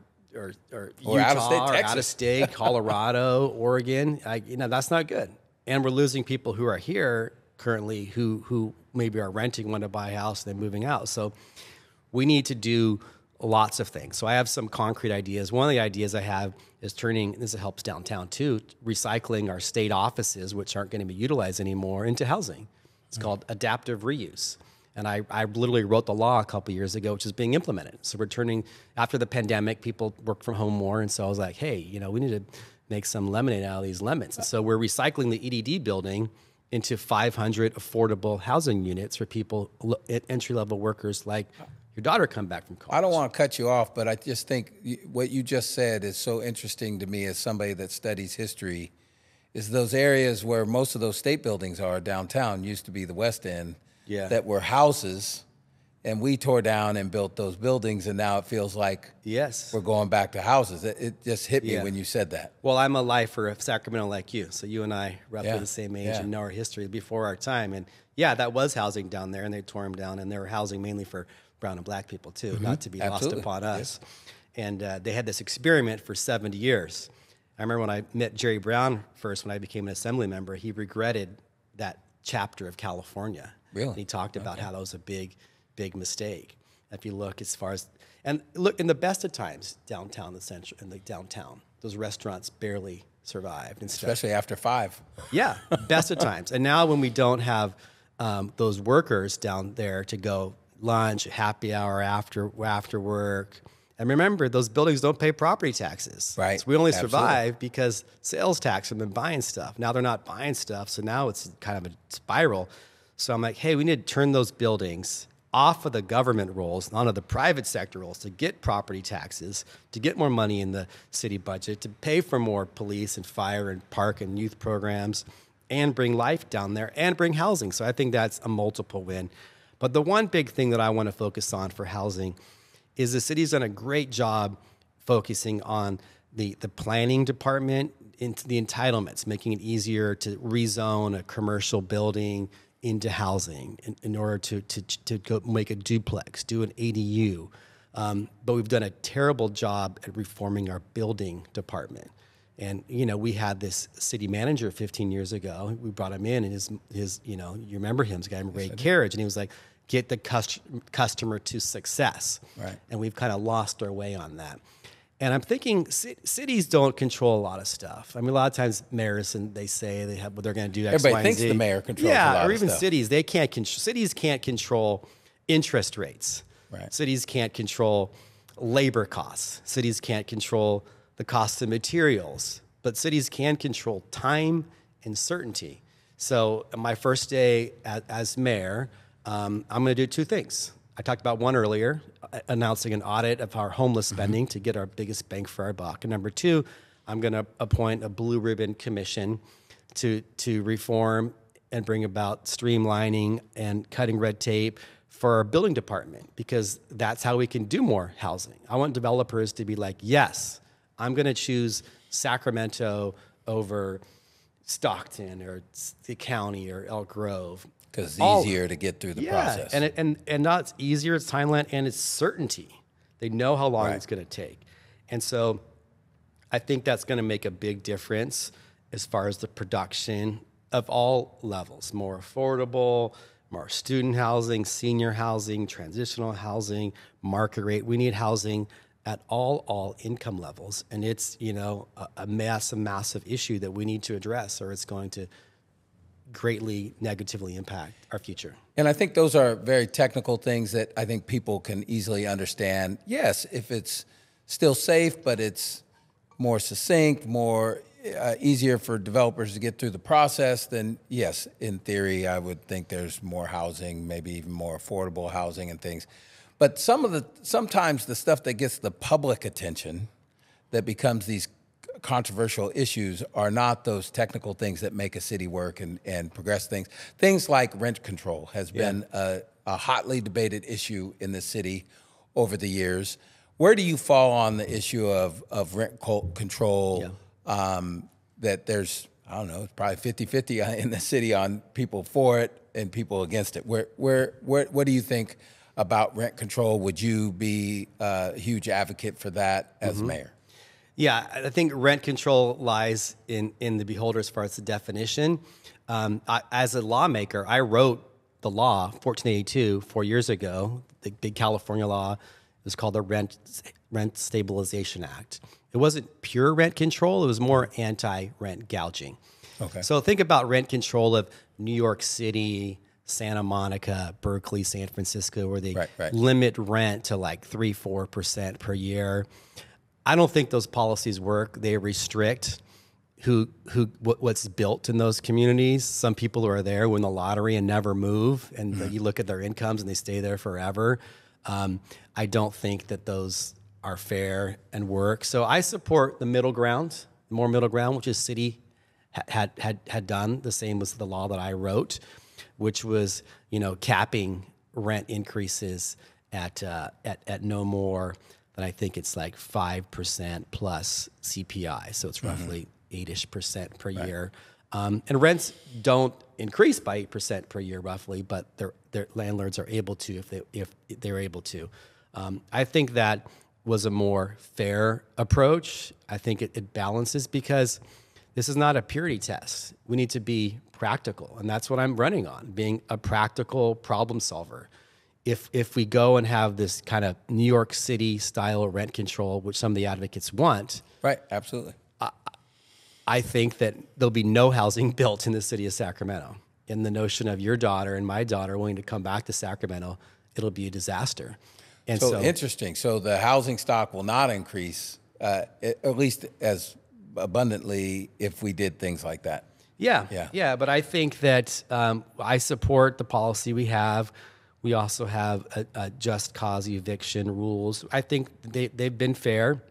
Utah, out of state, or out of state, Colorado, Oregon. That's not good. And we're losing people who are here currently who maybe are renting, want to buy a house, then moving out. So we need to do lots of things. So I have some concrete ideas. One of the ideas I have is this helps downtown too, recycling our state offices, which aren't going to be utilized anymore, into housing. It's called adaptive reuse. And I literally wrote the law a couple years ago, which is being implemented. So after the pandemic, people worked from home more. And so I was like, hey, we need to make some lemonade out of these lemons. And so we're recycling the EDD building into 500 affordable housing units for people, entry-level workers like your daughter come back from college. I don't want to cut you off, but I just think what you just said is so interesting to me as somebody that studies history, is those areas where most of those state buildings are downtown used to be the West End, that were houses, and we tore down and built those buildings, and now it feels like we're going back to houses. It just hit me when you said that. Well, I'm a lifer of Sacramento like you, so you and I roughly the same age and know our history before our time. And that was housing down there, and they tore them down, and they were housing mainly for brown and black people too, not to be lost upon us. And they had this experiment for 70 years. I remember when I met Jerry Brown first, when I became an assembly member, he regretted that chapter of California. Really? And he talked about how that was a big mistake. If you look in the best of times, downtown, those restaurants barely survived and stuff. Especially after 5. Yeah, best of times. And now when we don't have those workers down there to go lunch, happy hour after work. And remember, those buildings don't pay property taxes. Right. So we only survive because sales tax from them buying stuff. Now they're not buying stuff, so now it's kind of a spiral. So I'm like, hey, we need to turn those buildings off of the government rolls, onto the private sector rolls, to get property taxes, to get more money in the city budget, to pay for more police and fire and park and youth programs, and bring life down there, and bring housing. So I think that's a multiple win. But the one big thing that I want to focus on for housing is the city's done a great job focusing on the planning department into the entitlements, making it easier to rezone a commercial building into housing in order to go make a duplex, do an ADU. But we've done a terrible job at reforming our building department. And, we had this city manager 15 years ago. We brought him in, and his you remember him, this guy named Ray Carriage, and he was like, get the customer to success. Right. And we've kind of lost our way on that. And I'm thinking cities don't control a lot of stuff. I mean, a lot of times mayors, and they say they have what they're going to do X, Everybody Y, and thinks Z. the mayor controls a lot of stuff. Yeah, or even cities. They can't cities can't control interest rates. Right. Cities can't control labor costs. Cities can't control the cost of materials. but cities can control time and certainty. So my first day as mayor, I'm going to do two things. I talked about one earlier, announcing an audit of our homeless spending to get our biggest bang for our buck. And number two, I'm going to appoint a blue ribbon commission to reform and bring about streamlining and cutting red tape for our building department, because that's how we can do more housing. I want developers to be like, yes, I'm going to choose Sacramento over Stockton or the county or Elk Grove. Because it's easier to get through the process. And not it's easier, it's timeline, and it's certainty. They know how long it's going to take. And so I think that's going to make a big difference as far as the production of all levels, more affordable, more student housing, senior housing, transitional housing, market rate. We need housing at all income levels. And it's, a massive issue that we need to address, or it's going to greatly negatively impact our future. And I think those are very technical things that I think people can easily understand. Yes, if it's still safe, but it's more succinct, more easier for developers to get through the process, then yes, in theory, I would think there's more housing, maybe even more affordable housing and things. But sometimes the stuff that gets the public attention that becomes these controversial issues are not those technical things that make a city work and progress things. Things like rent control has been a hotly debated issue in the city over the years. Where do you fall on the issue of rent control? That there's, I don't know, it's probably 50-50 in the city on people for it and people against it. What do you think about rent control? Would you be a huge advocate for that as mayor? Yeah, I think rent control lies in the beholder as far as the definition. As a lawmaker, I wrote the law, 1482, 4 years ago, the big California law. It was called the Rent Stabilization Act. It wasn't pure rent control. It was more anti-rent gouging. Okay. So think about rent control of New York City, Santa Monica, Berkeley, San Francisco, where they limit rent to like 3-4% per year. I don't think those policies work. They restrict what's built in those communities. Some people who are there win the lottery and never move, and you look at their incomes and they stay there forever. I don't think that those are fair and work. So I support the middle ground, more middle ground, which the city had done. The same was the law that I wrote, which was capping rent increases at no more. But I think it's like 5% plus CPI, so it's roughly 8-ish% per year. And rents don't increase by 8% per year, roughly, but their landlords are able to if they're able to. I think that was a more fair approach. I think it balances, because this is not a purity test. We need to be practical, and that's what I'm running on, being a practical problem solver. If we go and have this kind of New York City style rent control, which some of the advocates want, right? Absolutely. I think that there'll be no housing built in the city of Sacramento. And the notion of your daughter and my daughter wanting to come back to Sacramento, it'll be a disaster. And so interesting. So the housing stock will not increase, at least as abundantly, if we did things like that. Yeah. But I think that I support the policy we have. We also have a just cause eviction rules. I think they've been fair,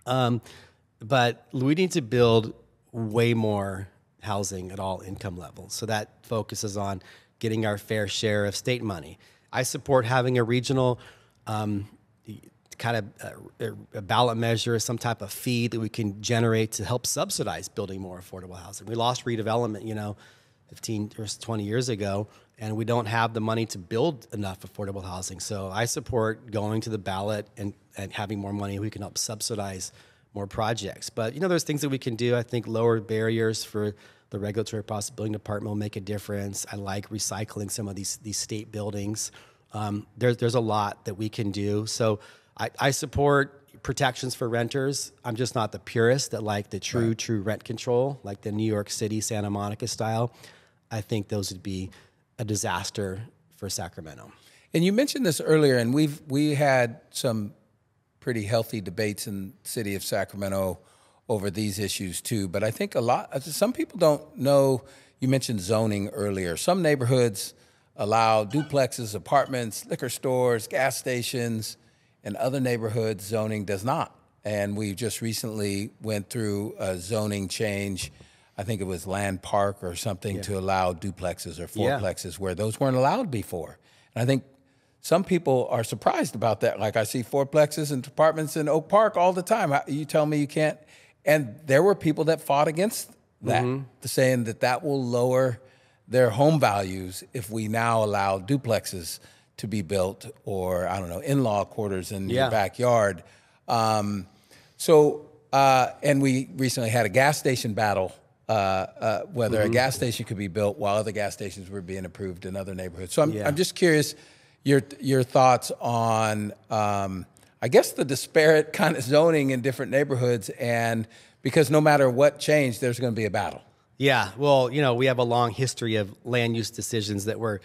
but we need to build way more housing at all income levels. So that focuses on getting our fair share of state money. I support having a regional kind of a ballot measure, some type of fee that we can generate to help subsidize building more affordable housing. We lost redevelopment, 15 or 20 years ago, and we don't have the money to build enough affordable housing. So I support going to the ballot and having more money. We can help subsidize more projects. But, there's things that we can do. I think lower barriers for the regulatory process building department will make a difference. I like recycling some of these state buildings. There's a lot that we can do. So I support protections for renters. I'm just not the purist that like the true rent control, like the New York City, Santa Monica style. I think those would be a disaster for Sacramento. And you mentioned this earlier, and we had some pretty healthy debates in the city of Sacramento over these issues too. But I think some people don't know. You mentioned zoning earlier. Some neighborhoods allow duplexes, apartments, liquor stores, gas stations, and other neighborhoods zoning does not. And we just recently went through a zoning change. I think it was Land Park or something to allow duplexes or fourplexes where those weren't allowed before. And I think some people are surprised about that. Like I see fourplexes and apartments in Oak Park all the time. You tell me you can't. And there were people that fought against that, saying that will lower their home values if we now allow duplexes to be built, or I don't know, in-law quarters in your backyard. And we recently had a gas station battle, whether a gas station could be built while other gas stations were being approved in other neighborhoods. So I'm just curious your thoughts on, I guess, the disparate kind of zoning in different neighborhoods, and because no matter what change, there's going to be a battle. Yeah, well, we have a long history of land use decisions that were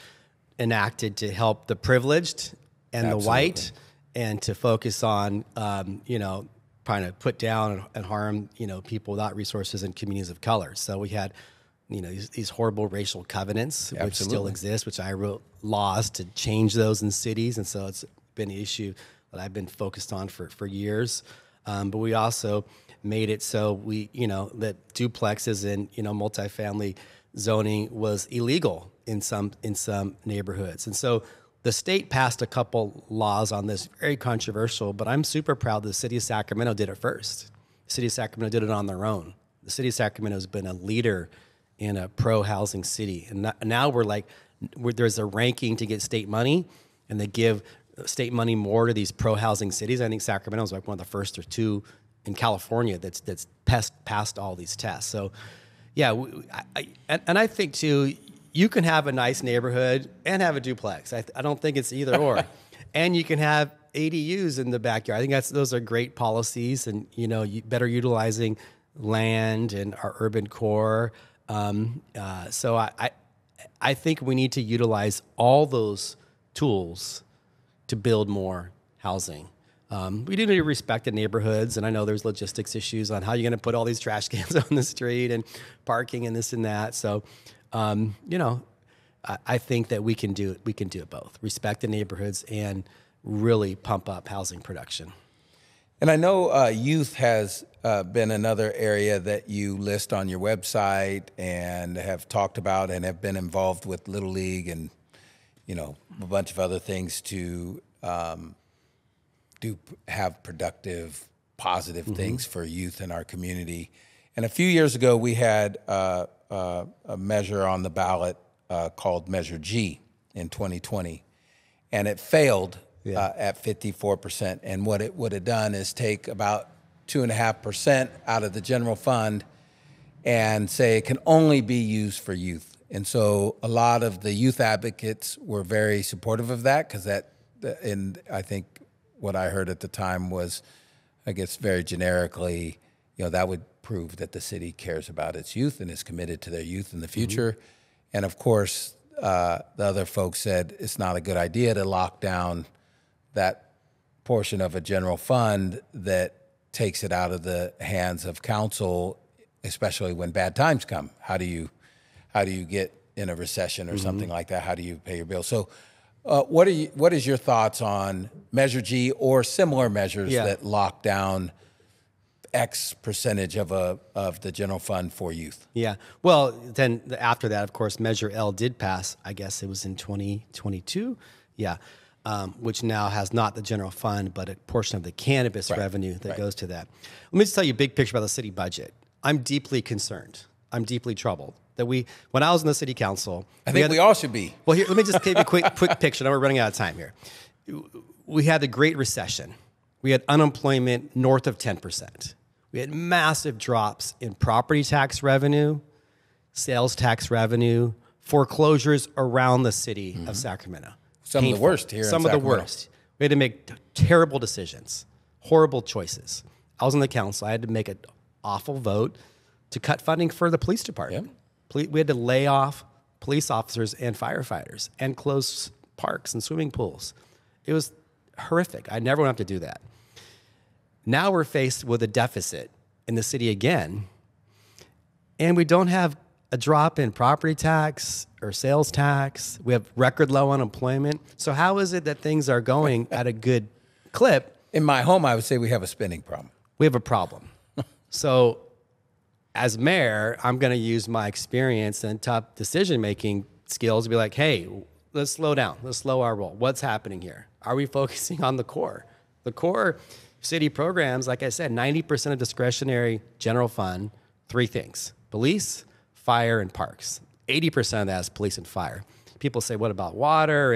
enacted to help the privileged and the white, and to focus on, trying to put down and harm, people without resources and communities of color. So we had, these horrible racial covenants, which still exist, which I wrote laws to change those in cities. And so it's been an issue that I've been focused on for years. But we also made it so that duplexes and, multifamily zoning was illegal in some neighborhoods. And so the state passed a couple laws on this, very controversial, but I'm super proud the city of Sacramento did it first. The city of Sacramento did it on their own. The city of Sacramento has been a leader in a pro-housing city. And now there's a ranking to get state money, and they give state money more to these pro-housing cities. I think Sacramento is like one of the first or two in California that's passed all these tests. So, yeah, I think too, you can have a nice neighborhood and have a duplex. I don't think it's either or. And you can have ADUs in the backyard. I think those are great policies, and better utilizing land and our urban core. So I think we need to utilize all those tools to build more housing. We do need to respect the neighborhoods, and I know there's logistics issues on how you're going to put all these trash cans on the street and parking and this and that. So, I think that we can do it. We can do it both: respect the neighborhoods and really pump up housing production. And I know youth has been another area that you list on your website and have talked about and have been involved with Little League and, a bunch of other things to have productive, positive things for youth in our community. And a few years ago, we had a measure on the ballot called Measure G in 2020, and it failed at 54%. And what it would have done is take about 2.5% out of the general fund and say it can only be used for youth. And so a lot of the youth advocates were very supportive of that, because and I think what I heard at the time was, I guess very generically, that would prove that the city cares about its youth and is committed to their youth in the future. And of course, the other folks said it's not a good idea to lock down that portion of a general fund that takes it out of the hands of council, especially when bad times come. How do you get in a recession or something like that? How do you pay your bills? So what is your thoughts on Measure G or similar measures that lock down X percentage of the general fund for youth? Yeah. Well, then after that, of course, Measure L did pass. I guess it was in 2022. Yeah. Which now has not the general fund, but a portion of the cannabis revenue that goes to that. Let me just tell you a big picture about the city budget. I'm deeply concerned. I'm deeply troubled that when I was in the city council, I think we all should be. Well, here, let me just give you a quick picture. Now we're running out of time here. We had the Great Recession. We had unemployment north of 10%. We had massive drops in property tax revenue, sales tax revenue, foreclosures around the city of Sacramento. Some of the worst here in Sacramento. Some of the worst. We had to make terrible decisions, horrible choices. I was on the council. I had to make an awful vote to cut funding for the police department. Yep. We had to lay off police officers and firefighters and close parks and swimming pools. It was horrific. I never want to have to do that. Now we're faced with a deficit in the city again, and we don't have a drop in property tax or sales tax. We have record low unemployment. So how is it that things are going at a good clip? In my home, I would say we have a spending problem. We have a problem. So as mayor, I'm going to use my experience and top decision-making skills to be like, hey, let's slow down. Let's slow our roll. What's happening here? Are we focusing on the core? The core city programs, like I said, 90% of discretionary general fund, three things: police, fire, and parks. 80% of that is police and fire. People say, what about water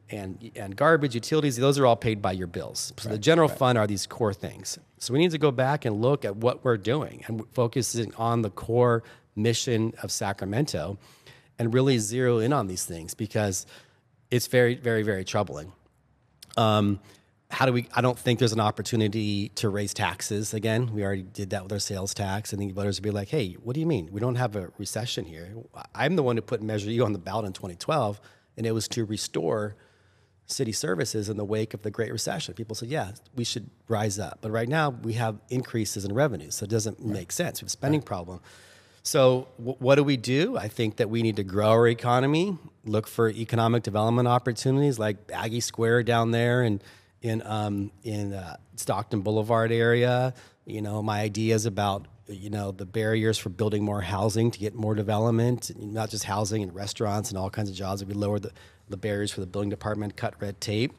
and garbage, utilities? Those are all paid by your bills. So the general fund are these core things. So we need to go back and look at what we're doing and focusing on the core mission of Sacramento and really zero in on these things, because it's very, very, very troubling. I don't think there's an opportunity to raise taxes again. We already did that with our sales tax. I think voters would be like, hey, what do you mean? We don't have a recession here. I'm the one who put Measure U on the ballot in 2012, and it was to restore city services in the wake of the Great Recession. People said, yeah, we should rise up. But right now we have increases in revenues, so it doesn't make sense. We have a spending problem. So what do? I think that we need to grow our economy, look for economic development opportunities like Aggie Square down there and in Stockton Boulevard area. You know, my ideas about, you know, the barriers for building more housing to get more development, not just housing and restaurants and all kinds of jobs. We lower the barriers for the building department, cut red tape.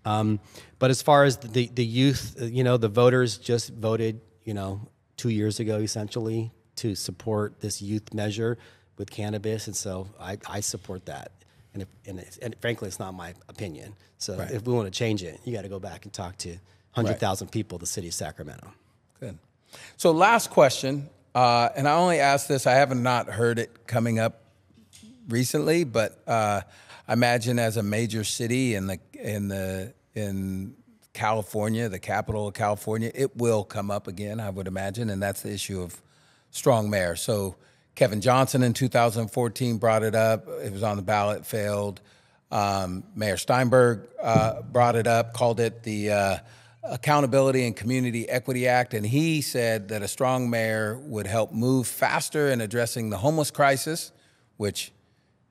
But as far as the youth, you know, the voters just voted, you know, 2 years ago, essentially, to support this youth measure with cannabis. And so I support that. And frankly, it's not my opinion. So if we want to change it, you got to go back and talk to 100,000 people, the city of Sacramento. Good. So last question, and I only asked this, I haven't not heard it coming up recently, but I imagine as a major city in California, the capital of California, it will come up again, I would imagine, and that's the issue of strong mayor. So Kevin Johnson in 2014 brought it up. It was on the ballot, failed. Mayor Steinberg brought it up, called it the Accountability and Community Equity Act, and he said that a strong mayor would help move faster in addressing the homeless crisis, which,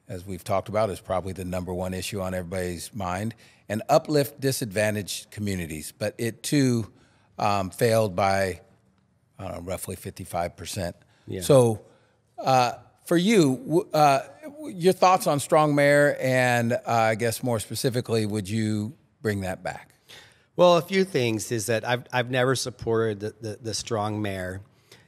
as we've talked about, is probably the #1 issue on everybody's mind, and uplift disadvantaged communities. But it, too, failed by, I don't know, roughly 55%. Yeah. So for you, your thoughts on strong mayor, and I guess more specifically, would you bring that back? Well, a few things is that I've never supported the strong mayor.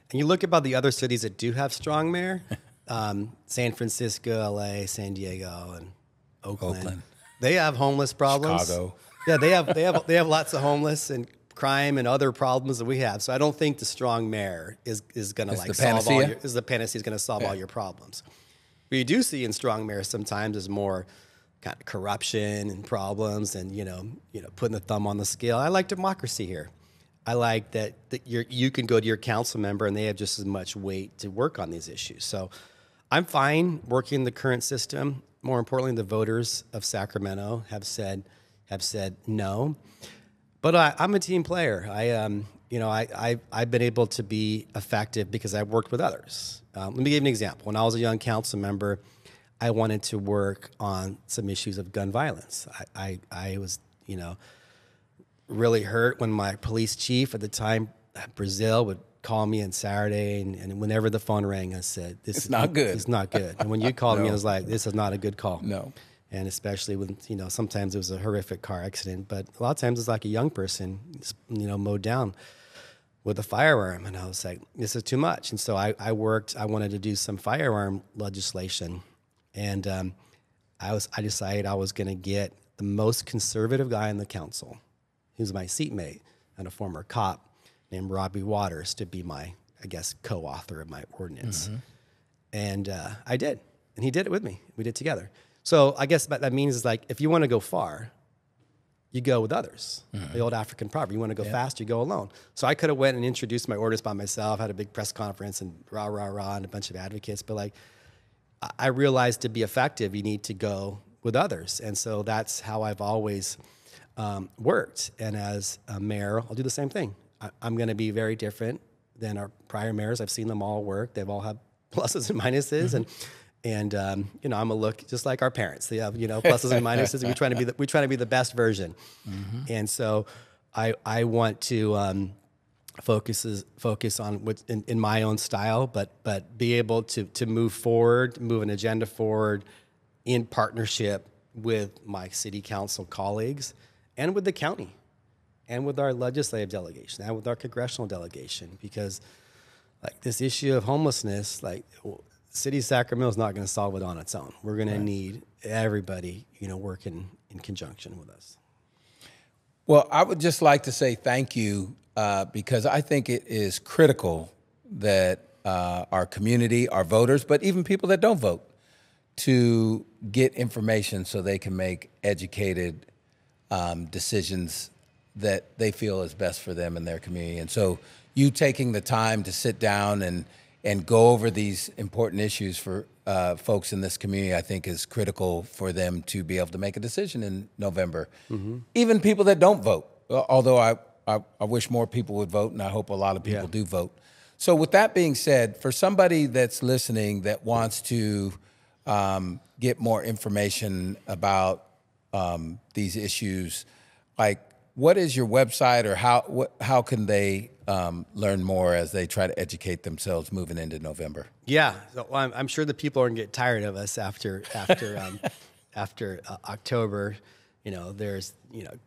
And you look about the other cities that do have strong mayor, San Francisco, LA, San Diego, and Oakland. They have homeless problems. Chicago. Yeah, they have lots of homeless and crime and other problems that we have. So I don't think the strong mayor is going to solve all your, is the panacea is going to solve all your problems. What you do see in strong mayors sometimes is more kind of corruption and problems, and you know putting the thumb on the scale. I like democracy here. I like that you can go to your council member and they have just as much weight to work on these issues. So I'm fine working the current system. More importantly, the voters of Sacramento have said no. But I'm a team player. I've been able to be effective because I've worked with others. Let me give you an example. When I was a young council member, I wanted to work on some issues of gun violence. I was, really hurt when my police chief at the time, Brazil, would call me on Saturday, and whenever the phone rang, I said, "This is not good. It's not good." And when you called me, I was like, "This is not a good call." No. And especially when sometimes it was a horrific car accident, but a lot of times it's like a young person, mowed down with a firearm, and I was like, "This is too much." And so I wanted to do some firearm legislation. And I decided I was going to get the most conservative guy in the council, who's my seatmate and a former cop named Robbie Waters, to be my, I guess, co-author of my ordinance. Mm-hmm. And I did, and he did it with me. We did it together. So I guess what that means is, like, if you want to go far, you go with others. Mm-hmm. The old African proverb: you want to go fast, you go alone. So I could have went and introduced my ordinance by myself, had a big press conference, and rah, rah, rah, and a bunch of advocates. But like, I realized to be effective, you need to go with others. And so that's how I've always worked. And as a mayor, I'll do the same thing. I'm going to be very different than our prior mayors. I've seen them all work. They've all had pluses and minuses, and you know, I'm a look just like our parents. They have, you know, pluses and minuses. And we try to be the best version, and so I want to focus on what's in my own style, but be able to move an agenda forward in partnership with my city council colleagues and with the county and with our legislative delegation and with our congressional delegation, because like this issue of homelessness, like City of Sacramento is not going to solve it on its own. We're going to need everybody, you know, working in conjunction with us. Well, I would just like to say thank you because I think it is critical that our community, our voters, but even people that don't vote, to get information so they can make educated decisions that they feel is best for them and their community. And so you taking the time to sit down and go over these important issues for folks in this community, I think is critical for them to be able to make a decision in November. Even people that don't vote, although I wish more people would vote, and I hope a lot of people do vote. So with that being said, for somebody that's listening that wants to get more information about these issues, like what is your website, or how can they learn more as they try to educate themselves moving into November? Yeah, so I'm sure the people are gonna get tired of us after October. You know, there's a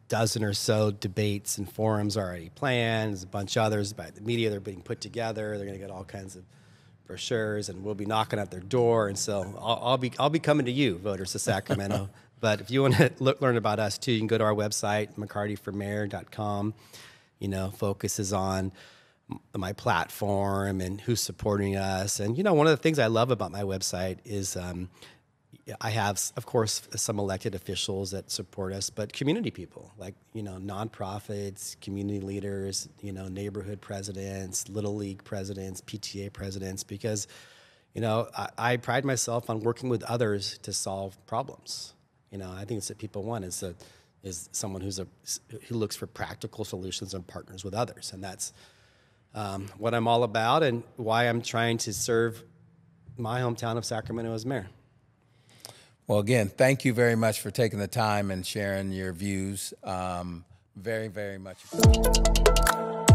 dozen or so debates and forums already planned. There's a bunch of others by the media. They're being put together. They're gonna get all kinds of brochures, and we'll be knocking at their door. And so I'll be coming to you, voters of Sacramento. But if you want to learn about us too, you can go to our website, mccartyformayor.com. You know, focuses on my platform and who's supporting us. And, you know, one of the things I love about my website is I have, of course, some elected officials that support us, but community people, like, you know, nonprofits, community leaders, you know, neighborhood presidents, Little League presidents, PTA presidents, because, you know, I pride myself on working with others to solve problems. You know, I think it's what people want is someone who looks for practical solutions and partners with others. And that's what I'm all about and why I'm trying to serve my hometown of Sacramento as mayor. Well, again, thank you very much for taking the time and sharing your views. Very, very much appreciated.